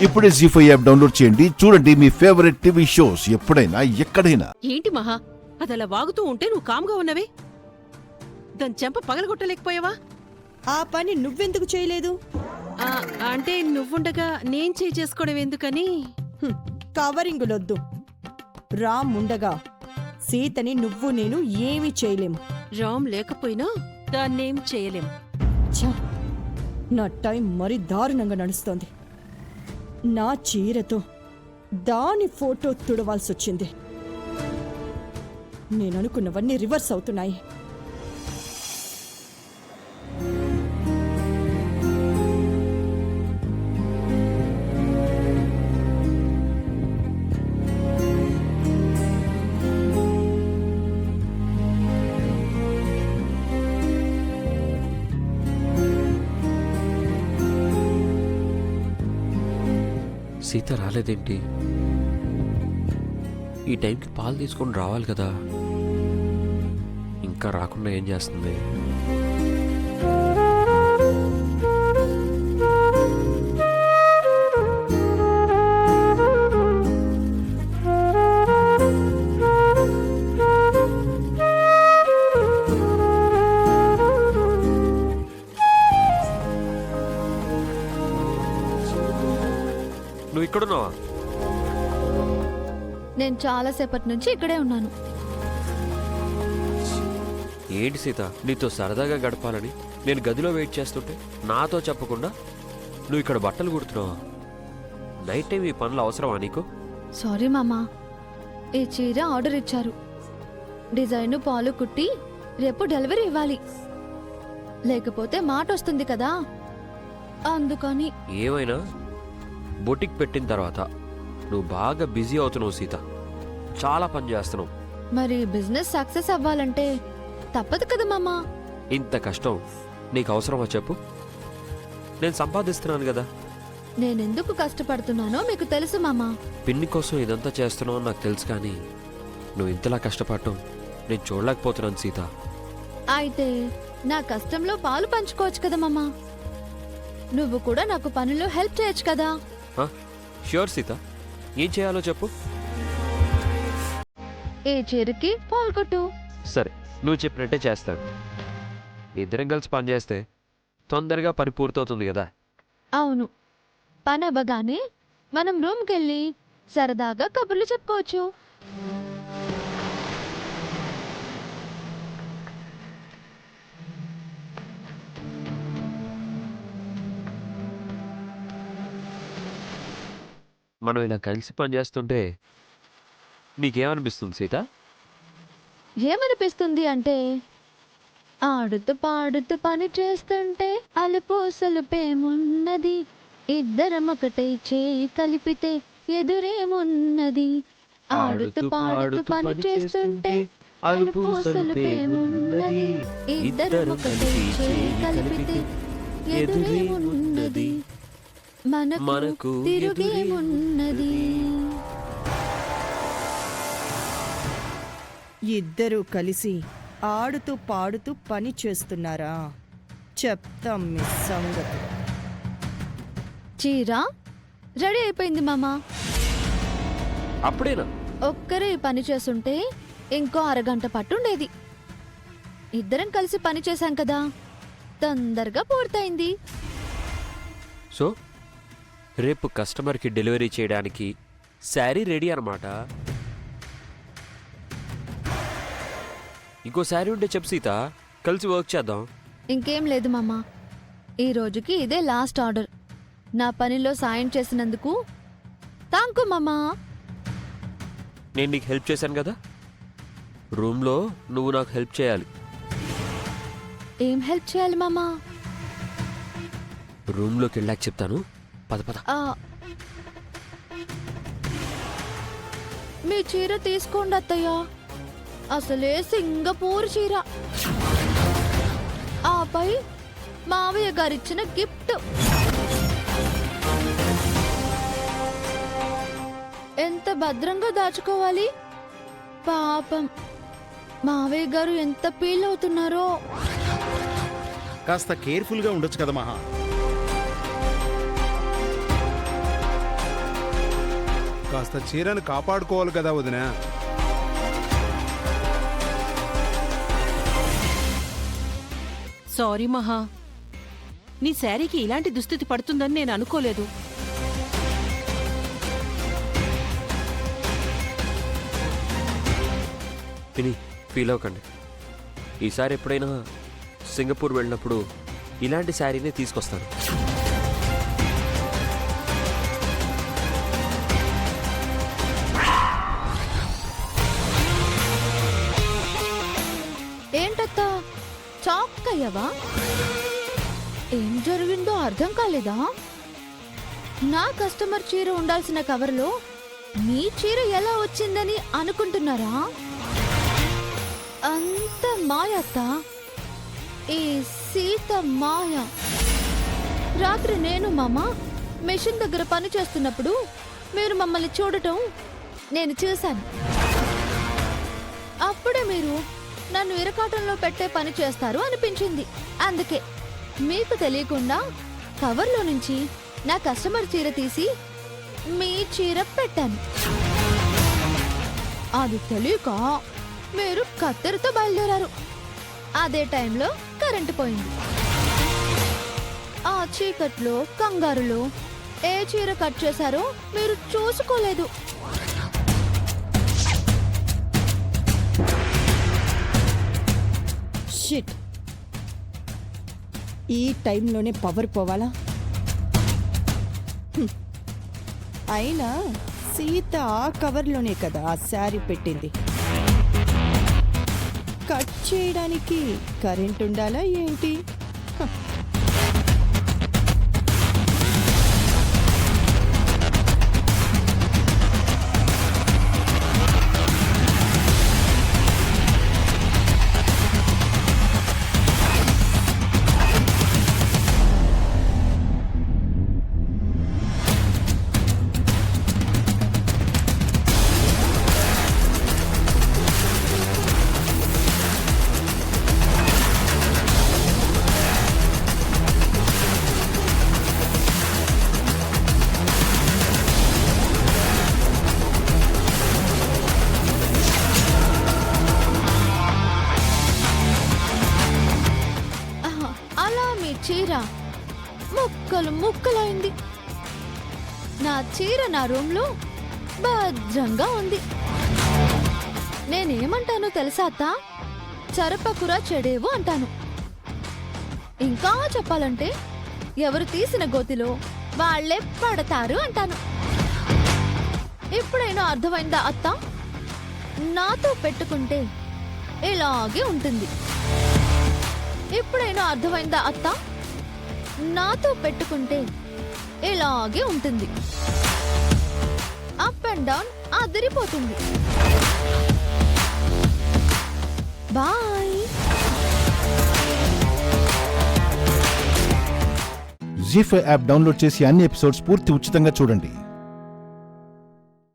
ఇప్పుడే జీ5 app download చేయండి. చూడండి మీ ఫేవరెట్ టీవీ షోస్ ఎప్పుడైనా ఎక్కడైనా. ఏంటి మహా అదలా వాగుతూ ఉంటే నువ్వు కామ్గా ఉన్నవే? దాని చెంప పగలగొట్టలేకపోయావా? ఆ పని నువ్వెందుకు చేయలేదు? అంటే నువ్వుండగా నేను చేసుకోవడం ఎందుకని. కవరింగులొద్దు. రామ్ ఉండగా సీతని నువ్వు నేను ఏమీ చేయలేం. రామ్ లేకపోయినా దాన్నేం చేయలేం. ఛ, నా టైం మరీ దారుణంగా నడుస్తోంది. నా చీరతో దాని ఫోటో తుడవాల్సొచ్చింది. నేననుకున్నవన్నీ రివర్స్ అవుతున్నాయి. సీత రాలేదేంటి? ఈ టైంకి పాలు తీసుకొని రావాలి కదా. ఇంకా రాకుండా ఏం చేస్తుంది? నువ్వు ఇక్కడున్నావా? నేను చాలాసేపటి నుంచి ఇక్కడే ఉన్నాను. ఏంటి సీత, నీతో సరదాగా గడపాలని నేను గదిలో వెయిట్ చేస్తుంటే నాతో చెప్పకుండా నువ్వు ఇక్కడ బట్టలు కుడుతున్నావా? నైట్ టైం ఈ పనులు అవసరమా నీకు? సారీ మామా, ఈ చీర ఆర్డర్ ఇచ్చారు. డిజైన్ పాలు కుట్టి రేపు డెలివరీ ఇవ్వాలి. లేకపోతే మాట వస్తుంది కదా, అందుకని. ఏమైనా బొటిక్ పెట్టిన తర్వాత నువ్వు బాగా బిజీ అవుతున్నావు సీత. చాలా పని చేస్తున్నావు. మరి బిజినెస్ సక్సెస్ అవ్వాలంటే తప్పదు కదా మామా. ఇంత కష్టం నీకు అవసరమా చెప్పు? నేను సంపాదిస్తున్నాను కదా. నేనెందుకు కష్టపడుతున్నానో మీకు తెలుసు మామా. పిన్ని కోసం ఇదంతా చేస్తున్నావు నాకు తెలుసు, కానీ నువ్వు ఇంతలా కష్టపడటం నేను చూడలేకపోతున్నాను సీత. అయితే నా కష్టంలో పాలు పంచుకోవచ్చు కదా మామా. నువ్వు కూడా నాకు పనిలో హెల్ప్ చేయొచ్చు కదా. ష్యూర్ సీత, ఏం చేయాలో చెప్పు. ఏ చీరకి పాలు కొట్టు. సరే, నువ్వు చెప్పినట్టే చేస్తాను. ఇద్దరం కలిసి పని చేస్తే తొందరగా పని పూర్తవుతుంది కదా. అవును, పని అవ్వగానే మనం రూమ్కి వెళ్ళి సరదాగా కబుర్లు చెప్పుకోవచ్చు. మనం ఇలా కలిసి పని చేస్తుంటే నీకేమనిపిస్తుంది సీత? ఏమనిపిస్తుంది అంటే, ఆడుతూ పాడుతూ పని చేస్తుంటే అలుపు సలుపేమున్నది, ఇద్దరం ఒకటే చేయి కలిపితే ఎదురేమున్నది. ఆడుతూ పాడుతూ పని చేస్తుంటే అలుపు సలుపేమున్నది, ఇద్దరం ఒకటే చేయి కలిపితే ఎదురేమున్నది, మనకు తిరుగేమున్నది. ఇద్దరూ కలిసి ఆడుతూ పాడుతూ పని చేస్తున్నారా? చెప్తాం మీ సంగతి. చీర రెడీ అయిపోయింది మామా. అప్పుడేనా? ఒక్కరే పని చేస్తుంటే ఇంకో అరగంట పట్టుండేది. ఇద్దరం కలిసి పని చేశాం కదా, తొందరగా పూర్తయింది. సో రేపు కస్టమర్కి డెలివరీ చేయడానికి శారీ రెడీ అన్నమాట. ఇంకో శారీ ఉంటే చెప్పు సీత, కలిసి వర్క్ చేద్దాం. ఇంకేం లేదు మామా, ఈ రోజుకి ఇదే లాస్ట్ ఆర్డర్. నా పనిలో సాయం చేసినందుకు థాంక్యూ మామా. నేను నీకు హెల్ప్ చేశాను కదా, రూమ్లో నువ్వు నాకు హెల్ప్ చేయాలి. ఏం హెల్ప్ చేయాలి మామా? రూమ్లోకి వెళ్ళాక చెప్తాను, పద పద. మీ చీర తీసుకోండి అత్తయ్య, అసలే సింగపూర్ చీర. ఆపై మావయ్య గారిచ్చిన గిఫ్ట్. ఎంత భద్రంగా దాచుకోవాలి. పాపం మావయ్య గారు ఎంత ఫీల్ అవుతున్నారో. కాస్త కేర్ఫుల్గా ఉండొచ్చు కదా మహా. కాస్త చీరను కాపాడుకోవాలి కదా వదిన. సారీ మహా, నీ శారీకి ఇలాంటి దుస్థితి పడుతుందని నేను అనుకోలేదు. పిని ఫీల్ అవ్వకండి. ఈసారి ఎప్పుడైనా సింగపూర్ వెళ్ళినప్పుడు ఇలాంటి శారీనే తీసుకొస్తాను. ఏంటత్తా చాక్ అయ్యావా? ఏం జరిగిందో అర్థం కాలేదా? నా కస్టమర్ చీర ఉండాల్సిన కవర్లో మీ చీర ఎలా వచ్చిందని అనుకుంటున్నారా? అంత మాయత్త, ఈ సీత మాయ. రాత్రి నేను మామ మెషిన్ దగ్గర పని చేస్తున్నప్పుడు మీరు మమ్మల్ని చూడటం నేను చూశాను. అప్పుడే మీరు నన్ను ఇరకాటంలో పెట్టే పని చేస్తారు అనిపించింది. అందుకే మీకు తెలియకుండా కవర్లో నుంచి నా కస్టమర్ చీర తీసి మీ చీర పెట్టాను. అది తెలియక మీరు కత్తెరతో బయలుదేరారు. అదే టైంలో కరెంటు పోయింది. ఆ చీకట్లో కంగారులో ఏ చీర కట్ చేశారో మీరు చూసుకోలేదు. షిట్, ఈ టైంలోనే పవర్ పోవాలా? అయినా సీత ఆ కవర్లోనే కదా ఆ శారీ పెట్టింది. కట్ చేయడానికి కరెంట్ ఉండాలా ఏంటి? చీర ముక్కలు ముక్కలైంది. నా చీర నా రూమ్లో భద్రంగా ఉంది. నేనేమంటానో తెలుసా అత్త? చరపకురా చెడేవు అంటాను. ఇంకా చెప్పాలంటే ఎవరు తీసిన గోతిలో వాళ్లే పడతారు అంటాను. ఎప్పుడైనా అర్థమైందా అత్త? నాతో పెట్టుకుంటే ఇలాగే ఉంటుంది. ఎప్పుడైనా అర్థమైందా అత్త? నాతో పెట్టుకుంటే ఇలాగే ఉంటుంది. అప్ అండ్ డౌన్ అదిరిపోతుంది. బాయ్. జీ5 యాప్ డౌన్లోడ్ చేసి అన్ని ఎపిసోడ్స్ పూర్తి ఉచితంగా చూడండి.